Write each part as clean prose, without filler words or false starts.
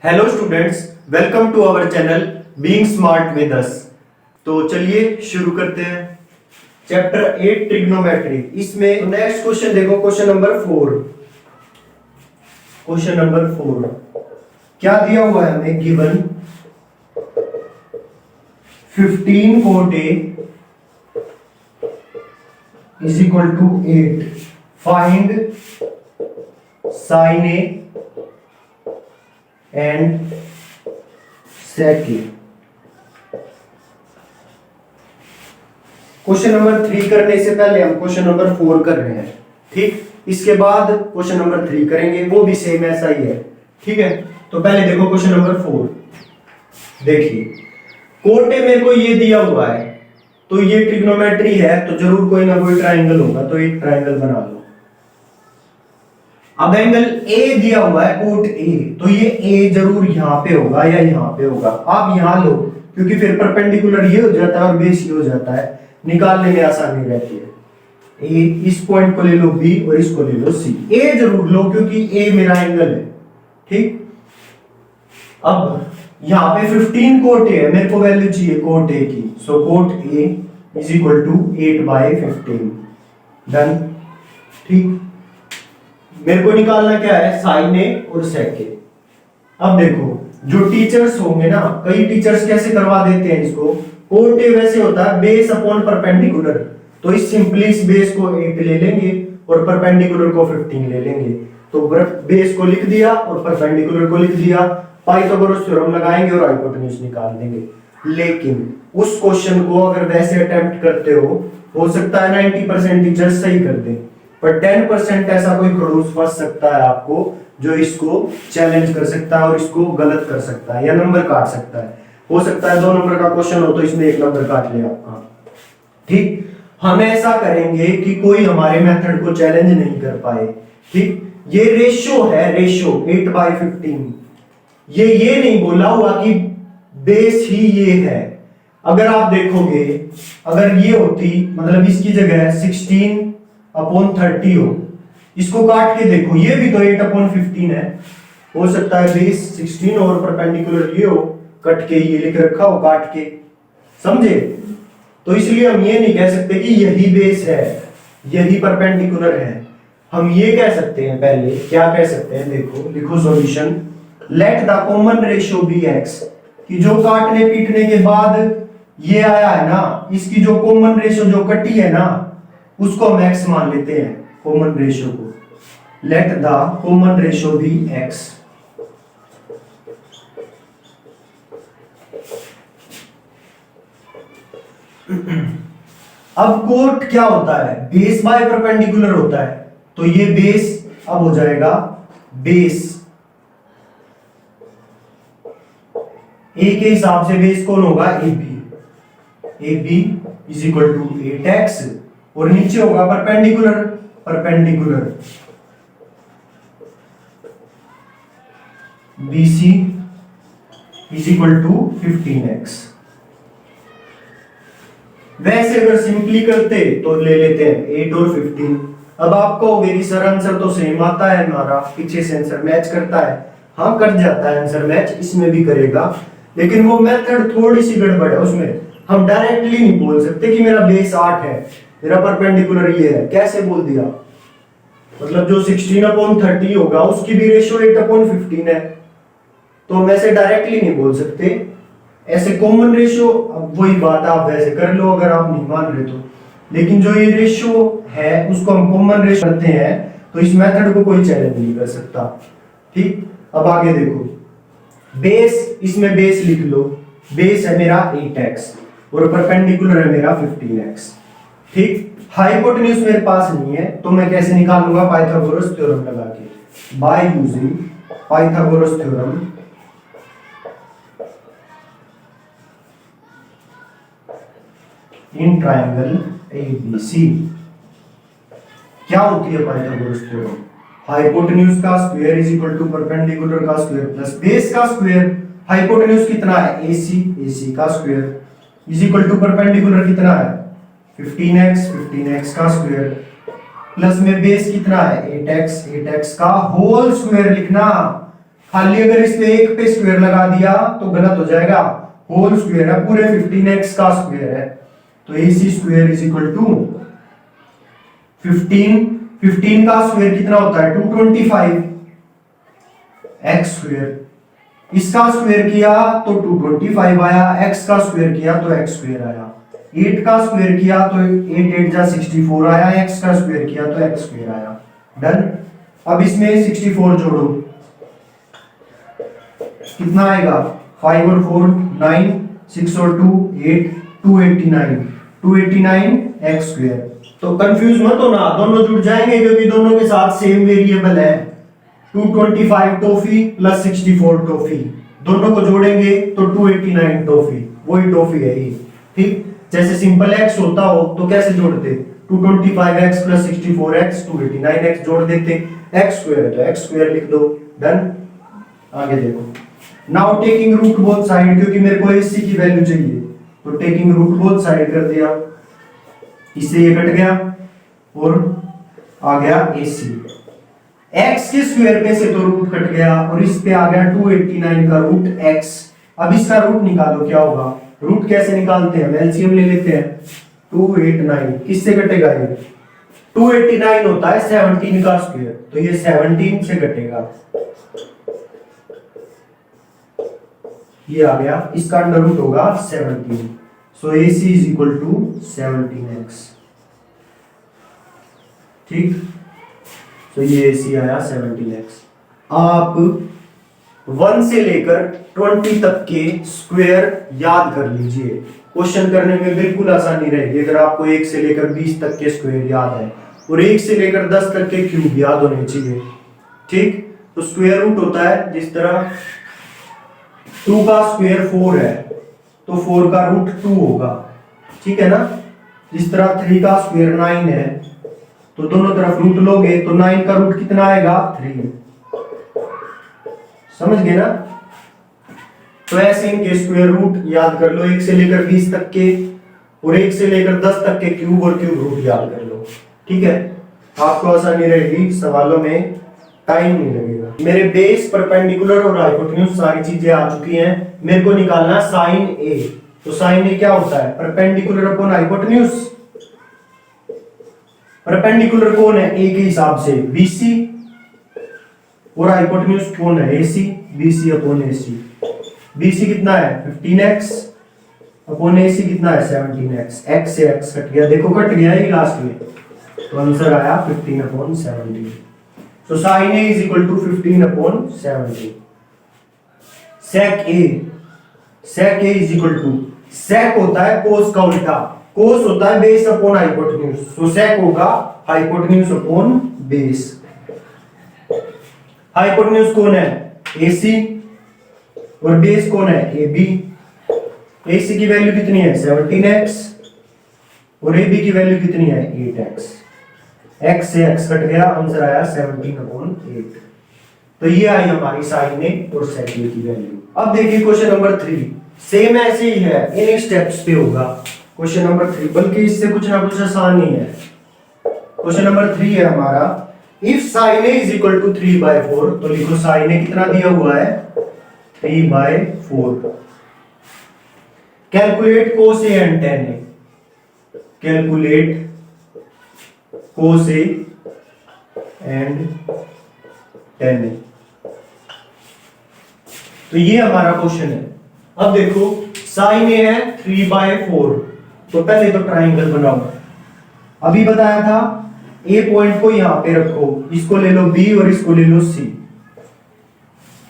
Hello students, welcome to our channel being smart with us. तो चलिए शुरू करते हैं। Chapter 8 trigonometry. इसमें नेक्स्ट क्वेश्चन देखो, क्वेश्चन नंबर 4। क्वेश्चन नंबर 4 क्या दिया हुआ है हमें? Given 15 cot A is equal to 8. Find sin A and sec A। Question number 3 करने से पहले हम क्वेश्चन नंबर 4 कर रहे हैं, ठीक। इसके बाद क्वेश्चन नंबर 3 करेंगे, वो भी सेम ऐसा ही है, ठीक है। तो पहले देखो क्वेश्चन नंबर 4। देखिए कोट ए मेरे को ये दिया हुआ है, तो ये ट्रिग्नोमेट्री है, तो जरूर कोई ना कोई ट्रायंगल होगा, तो एक ट्रायंगल बना लो। अब एंगल ए दिया हुआ है कोट ए, तो ये ए जरूर यहां पे होगा या यहां पे होगा। आप यहां लो, क्योंकि फिर परपेंडिकुलर ये हो जाता है और बेस ये हो जाता है, निकालने में आसानी रहती है। ए इस पॉइंट को ले लो बी और इसको ले लो सी। ए जरूर लो क्योंकि ए मेरा एंगल है, ठीक। अब यहां पे 15 कोट ए है, मेरे को वैल्यू चाहिए कोट ए की, so cot A is equal to 8/15। Done, ठीक। मेरे को निकालना क्या है? साइन ए और सेक ए। अब देखो जो टीचर्स होंगे ना, कई टीचर्स कैसे करवा देते हैं इसको, कोट ए वैसे होता है बेस अपॉन परपेंडिकुलर, तो इस सिंपली इस बेस को 8 ले लेंगे और परपेंडिकुलर को 15 ले लेंगे। तो बेस को लिख दिया और परपेंडिकुलर को लिख दिया, पाइथागोरस थ्योरम लगाएंगे और हाइपोटेन्यूज निकाल देंगे। लेकिन उस क्वेश्चन को अगर वैसे अटेम्प्ट करते हो सकता है 90% टीचर्स सही कर दें, पर 10% ऐसा कोई खड़ूस फंस सकता है आपको, जो इसको चैलेंज कर सकता है और इसको गलत कर सकता है या नंबर काट सकता है। हो सकता है 2 नंबर का क्वेश्चन हो तो इसमें 1 नंबर काट ले आपका, ठीक। हम ऐसा करेंगे कि कोई हमारे मेथड को चैलेंज नहीं कर पाए, ठीक। ये रेशियो है, रेशियो 8/15। ये नहीं बोला हुआ कि बेस ही ये है। अगर आप देखोगे, अगर ये होती, मतलब इसकी जगह 16/30 हो, इसको काट के देखो, ये भी तो 8/15 है। हो सकता है बेस 16 और परपेंडिकुलर ये हो, कट के ये लिख रखा हो काट के, समझे। तो इसलिए हम ये नहीं कह सकते कि यही बेस है, यही परपेंडिकुलर है। हम ये कह सकते हैं, पहले क्या कह सकते हैं, देखो लिखो solution. Let the common ratio be x, कि जो काटने पीटने के बाद ये आया है ना, इसकी जो कॉमन रेशियो जो कटी है ना, उसको हम एक्स मान लेते हैं, कॉमन रेशियो को। Let the common ratio be x. अब कोट क्या होता है? बेस बाय परपेंडिकुलर होता है, तो ये बेस अब हो जाएगा बेस ए के हिसाब से बेस कौन होगा? A B is equal to 8x, और नीचे होगा perpendicular, perpendicular BC is equal to 15x। वैसे अगर सिंपली करते तो ले लेते हैं 8 और 15। अब आप कहोगे कि सर आंसर तो सेम आता है हमारा, पीछे से आंसर मैच करता है। हाँ कर जाता है आंसर मैच, इसमें भी करेगा, लेकिन वो मेथड थोड़ी सी गड़बड़ है उसमें। हम डायरेक्टली नहीं बोल सकते कि मेरा बेस 8 है, मेरा परपेंडिकुलर ये है। कैसे बोल दिया? मतलब जो 16/30 होगा उसकी भी रेशियो 8/15 है, तो हम ऐसे डायरेक्टली नहीं बोल सकते। ऐसे कॉमन रेशियो, अब वही बात आप वैसे कर लो अगर आप नहीं मान रहे तो, लेकिन जो ये रेशियो है उसको हम कॉमन रेशियो करते हैं, तो इस मेथड को कोई चैलेंज नहीं कर सकता, ठीक। अब आगे देखो, बेस, इसमें बेस लिख लो, बेस है मेरा 8x और परपेंडिकुलर है मेरा 15x, ठीक। हाइपोटेन्यूज मेरे पास नहीं है, तो मैं कैसे निकालूंगा? पाइथागोरस थ्योरम लगा के, by using Pythagoras theorem. In triangle ABC क्या होती है पाइथागोरस थ्योरम? हाइपोटेन्यूज का square is equal to perpendicular का स्क्वायर प्लस बेस का स्क्वायर। हाइपोटेन्यूज कितना है? AC का square is equal to perpendicular कितना है? 15x का स्क्वायर प्लस में बेस कितना है? 8x का होल स्क्वायर लिखना, खाली अगर इसमें एक पे स्क्वायर लगा दिया तो गलत हो जाएगा, होल स्क्वायर है, पूरे 15x का स्क्वायर है, तो AC square is equal to 15 का स्क्वायर कितना होता है 225 x स्क्वायर, इसका स्क्वायर किया तो 225 आया, x का स्क्वायर किया तो x स्क्वायर आया, 8 का स्क्वायर किया तो 8 8 जा 64 आया, x का स्क्वायर किया तो x स्क्वायर आया। डन। अब इसमें 64 जोड़ो, कितना आएगा 5 और 4 9, 6 और 2 8, 289 x स्क्वायर। तो कंफ्यूज मत होना, दोनों जुड़ जाएंगे क्योंकि दोनों के साथ सेम वेरिएबल है। 225 टॉफी प्लस 64 टॉफी, दोनों को जोड़ेंगे तो 289 टॉफी, वही टॉफी है ये। ठीक, जैसे सिंपल x होता हो तो कैसे जोड़ते, 225x प्लस 64x 289x जोड़ देते, x स्क्वायर है तो x स्क्वायर लिख दो। डन। आगे देखो, now taking root both side, क्योंकि मेरे को AC की वैल्यू चाहिए तो टेकिंग रूट बोथ साइड कर दिया, इससे ये कट गया और आ गया AC। x के स्क्वायर पे से तो रूट कट गया और इस पे आ गया 289 का रूट x। अब इसका रूट निकालो, क्या होगा, रूट कैसे निकालते हैं, एलसीएम ले लेते हैं। 289 किससे कटेगा, ये 289 होता है 17 का स्क्वायर, तो ये 17 से कटेगा, ये आ गया, इसका अंडर रूट होगा 17, so AC is equal to 17x। ठीक, तो ये AC आया 17x। आप 1 से लेकर 20 तक के स्क्वायर याद कर लीजिए, क्वेश्चन करने में बिल्कुल आसानी रहेगी अगर आपको 1 से लेकर 20 तक के स्क्वायर याद है, और 1 से लेकर 10 तक के क्यूब याद होने चाहिए। ठीक, तो स्क्वायर रूट होता है, जिस तरह 2 का स्क्वायर 4 है तो 4 का रूट 2 होगा, ठीक है ना। जिस तरह 3 का स्क्वायर 9 है तो दोनों तरफ रूट लोगे तो 9 का रूट कितना आएगा 3, समझ गए ना। तो ऐसे इनके स्क्वायर रूट याद कर लो 1 से लेकर 20 तक के, और 1 से लेकर 10 तक के क्यूब और क्यूब रूट याद कर लो, ठीक है। आपको आसानी रहेगी, सवालों में टाइम नहीं लगेगा। मेरे बेस, परपेंडिकुलर और हाइपोटेन्यूज सारी चीजें आ चुकी हैं, मेरे को निकालना साइन ए। तो साइन ए क्या होता है, परपेंडिकुलर अपॉन हाइपोटेन्यूज। परपेंडिकुलर कौन है ए के हिसाब से BC, और हाइपोटेन्यूज कौन है AC, BC upon AC। BC कितना है 15x अपॉन AC कितना है 17x, x से x कट गया, देखो कट गया ही लास्ट में, तो आंसर आया 15 अपॉन 17। तो sin A is equal to 15 upon 17। sec A is equal to, sec होता है cos का उल्टा, cos होता है बेस अपॉन हाइपोटेन्यूज, तो sec होगा हाइपोटेन्यूज अपॉन बेस। हाइपोटेन्यूज कौन है AC और बेस कौन है AB। AC की वैल्यू कितनी है 17x और AB की वैल्यू कितनी है 8x, x से x कट गया, आंसर आया 17 अपॉन 8। तो ये आई हमारी साइन ए और सेक ए की वैल्यू। अब देखिए क्वेश्चन नंबर 3, सेम ऐसे ही है, इन स्टेप्स पे होगा क्वेश्चन नंबर 3, बल्कि इससे कुछ ना कुछ आसान ही है। क्वेश्चन नंबर 3 है हमारा, if sine A is equal to 3/4, तो लिखो साइन ए कितना दिया हुआ है 3/4। Calculate cos A and tan A, calculate cos A and tan A. तो ये हमारा क्वेश्चन है। अब देखो साइन ए है 3/4, तो पहले तो ट्राइंगल बनाओ। अभी बताया था ए पॉइंट को यहां पे रखो, इसको ले लो बी और इसको ले लो सी।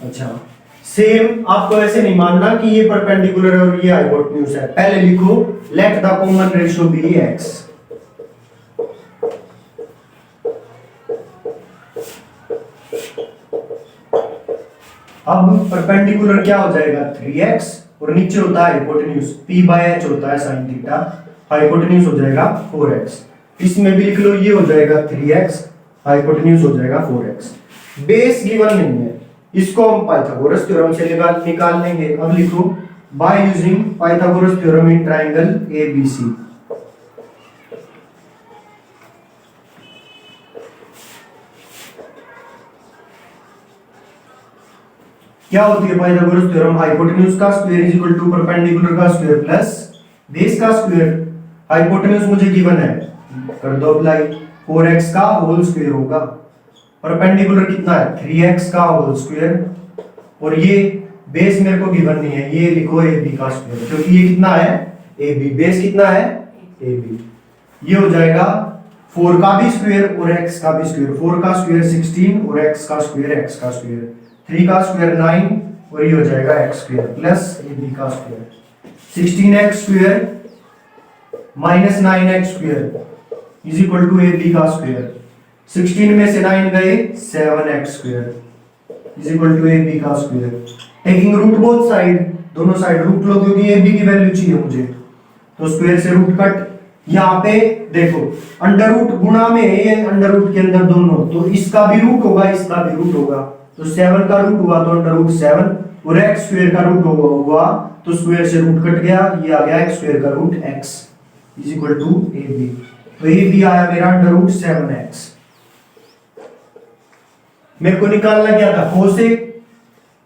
अच्छा, सेम आपको ऐसे नहीं मानना कि ये परपेंडिकुलर है और ये हाइपोटेन्यूज है। पहले लिखो let the common ratio be x. अब परपेंडिकुलर क्या हो जाएगा 3x, और नीचे होता है हाइपोटेन्यूज p/h होता है sin थीटा, हाइपोटेन्यूज हो जाएगा 4x। इसमें भी लिख लो ये हो जाएगा 3x, हाइपोटेन्यूज हो जाएगा 4x। बेस गिवन नहीं है, इसको हम पाइथागोरस थ्योरम से निकाल लेंगे। अब लिखो by using Pythagoras theorem in triangle ABC। क्या होती है पाइथागोरस थ्योरम? हाइपोटेन्यूज का square is equal to perpendicular का स्क्वायर प्लस बेस का स्क्वायर। हाइपोटेन्यूज मुझे गिवन है, कर दो अप्लाई, 4x का होल स्क्वायर होगा। परपेंडिकुलर कितना है? 3x का होल स्क्वायर। और ये बेस मेरे को गिवन नहीं है, ये लिखो ab का स्क्वायर, क्योंकि ये कितना है? ab। बेस कितना है? ab। ये हो जाएगा 4 का भी स्क्वायर और x का भी स्क्वायर। 4 का स्क्वायर 16 और x का स्क्वायर 3 का स्क्वायर 9 और ये हो जाएगा x स्क्वायर प्लस ab का square. 16x square minus 9x square is equal to ab का स्क्वायर। 16 में से 9 गए 7x square is equal to ab का square. Taking root both side, दोनों साइड रूट लो, क्योंकि ab की वैल्यू चाहिए मुझे, तो स्क्वायर से रूट कट। यहाँ पे देखो अंडर रूट गुणा में है, ये अंडर रूट के अंदर दोनों, तो इसका भी रूट होगा इसका भी रूट होगा, तो 7 का रूट हुआ तो अंडर रूट 7 और x स्क्वायर का रूट हुआ तो स्क्वायर से रूट कट गया, ये आ गया x स्क्वायर का root x is equal to ab। तो ab आया मेरा अंडर रूट 7x। मेरे को निकालना क्या था?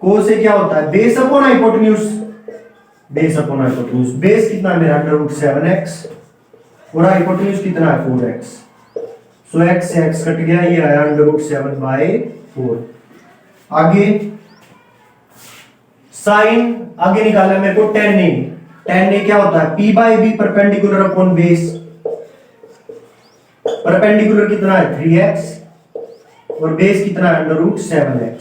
कोसे क्या होता है? Base upon hypotenuse. Base upon hypotenuse, base कितना है मेरा? अंडर रूट 7x और हाइपोटेन्यूज कितना है? 4x। सो x से x कट गया, ये आया अंडर रूट 7/4। आगे साइन आगे निकालना मेरे को। tan a क्या होता है? p/b perpendicular upon base. Perpendicular कितना है? 3x और बेस कितना है? Under root 7x।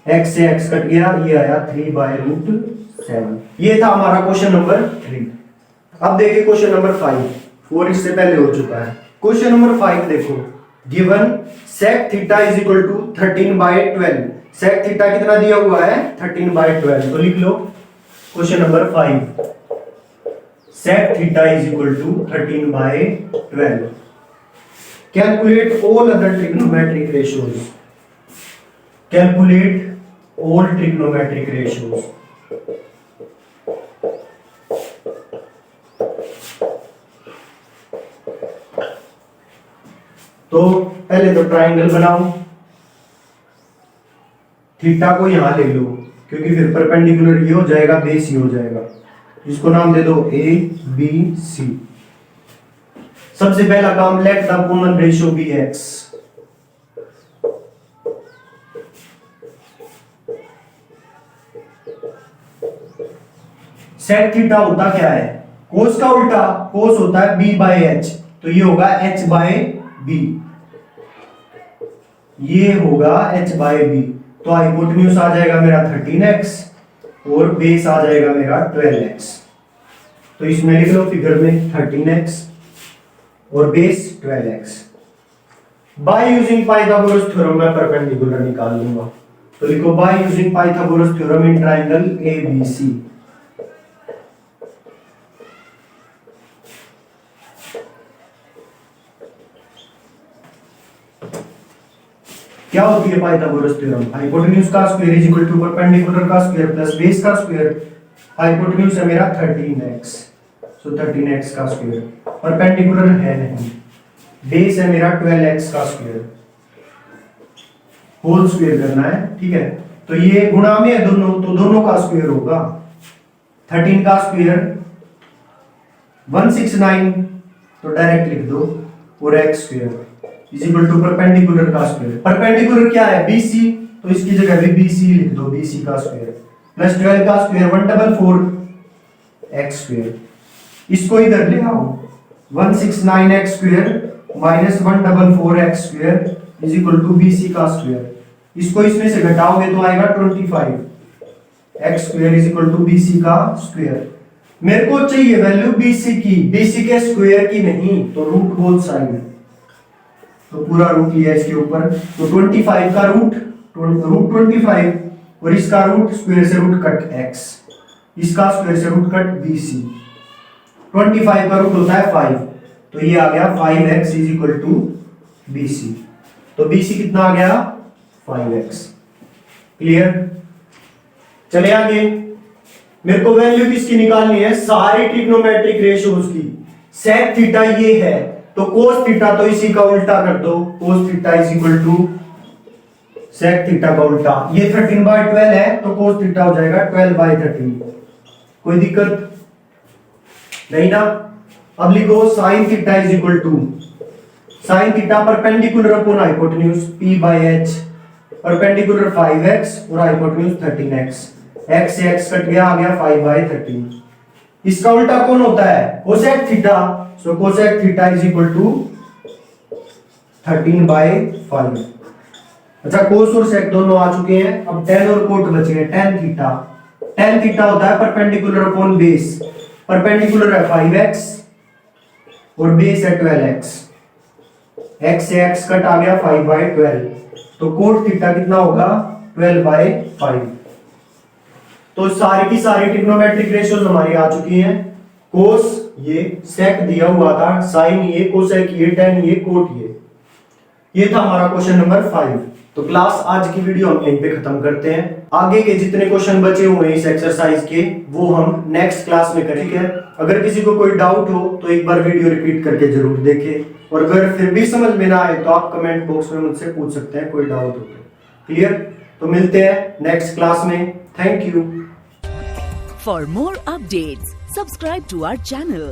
x से x कट गया, ये आया 3/√7। ये था हमारा क्वेश्चन नंबर 3। अब देखिए क्वेश्चन नंबर 5। 4 इससे पहले हो चुका है। क्वेश्चन नंबर 5 देखो, given sec theta is equal to 13/12। sec theta कितना दिया हुआ है? 13/12। तो लिख लो question number 5, sec theta is equal to 13/12। Calculate all other trigonometric ratios. Calculate all trigonometric ratios. तो पहले तो ट्राइंगल बनाओ, थीटा को यहां ले लो, क्योंकि फिर परपेंडिकुलर ये हो जाएगा, बेस ये हो जाएगा। इसको नाम दे दो ए बी सी। सबसे पहला काम, let the common ratio be x. Sec theta होता क्या है? कोस का उल्टा, कोस होता है b/h, तो ये होगा h/b, ये होगा h/b। तो हाइपोटेन्यूज आ जाएगा मेरा 13x और बेस आ जाएगा मेरा 12x। तो इसमें लिख लो फिगर में 13x और base 12x। By using Pythagoras theorem मैं परपेंडिकुलर निकाल लूंगा। तो लिखो by using Pythagoras theorem in triangle ABC। क्या होती है पाइथागोरस थ्योरम? हाइपोटेन्यूज का square is equal to perpendicular का स्क्वायर प्लस बेस का स्क्वायर। हाइपोटेन्यूज है मेरा 13x, सो 13x का स्क्वायर। परपेंडिकुलर है नहीं, बेस है मेरा 12x का स्क्वायर, होल स्क्वायर करना है, ठीक है। तो ये गुणा में है दोनों, तो दोनों का स्क्वायर होगा। 13 का स्क्वायर 169, तो डायरेक्ट लिख दो, और x square is equal to perpendicular का स्क्वायर। परपेंडिकुलर क्या है? BC, तो इसकी जगह भी BC लिख दो, BC का स्क्वायर प्लस 12 का स्क्वायर 144 x स्क्वायर। इसको इधर ले आओ, 169x square minus 144 x square is equal to BC का स्क्वायर। इसको इसमें से घटाओगे तो आएगा 25 x square is equal to BC का स्क्वायर। मेरे को चाहिए वैल्यू BC की, BC के स्क्वायर की नहीं, तो रूट बोथ साइड, तो पूरा रूट लिया इसके ऊपर। तो 25 का रूट 25 और इसका रूट स्क्वायर से रूट कट x, इसका स्क्वायर से रूट कट BC। 25 का रूट होता है 5, तो ये आ गया 5x is equal to BC। तो BC कितना आ गया? 5x। क्लियर? चले आगे। मेरे को वैल्यू किसकी निकालनी है? सारी ट्रिग्नोमेट्रिक रेशियोज की। सेक थीटा ये है, तो कोस थीटा तो इसी का उल्टा कर दो, cos theta is equal to sec theta का उल्टा, ये 13/12 है तो कोस थीटा हो जाएगा 12/13। कोई दिक्कत नहीं ना। अब लिखो sine theta is equal to, sine theta perpendicular upon hypotenuse p/h, perpendicular 5x और हाइपोटेन्यूज 13x, x से x कट गया, आ गया 5/13। इसका उल्टा कौन होता है? Cosec theta. So cosec theta is equal to 13/5। अच्छा, कोस और सेक दोनों आ चुके हैं, अब tan और कोट बचे हैं। tan थीटा, tan थीटा होता है परपेंडिकुलर अपॉन बेस, परपेंडिकुलर है 5x और बेस है 12x, x से x कट आ गया 5/12, तो कोट थीटा कितना होगा? 12/5। तो सारी की सारी ट्रिग्नोमेट्रिक रेशियोज हमारी आ चुकी हैं। कोस ये, सेक दिया हुआ था, साइन ये, कोसेक ये, tan ये, कोट ये था हमारा क्वेश्चन नंबर 5। तो क्लास आज की वीडियो हम यहीं पे खत्म करते हैं। आगे के जितने क्वेश्चन बचे हुए हैं इस एक्सरसाइज के वो हम नेक्स्ट क्लास में करेंगे। अगर किसी को कोई डाउट हो तो एक बार वीडियो रिपीट करके जरूर देखें, और अगर फिर भी समझ में ना आए तो आप कमेंट बॉक्स में मुझसे पूछ सकते हैं कोई डाउट हो तो। क्लियर? तो मिलते हैं नेक्स्ट क्लास में। Thank you. For more updates, subscribe to our channel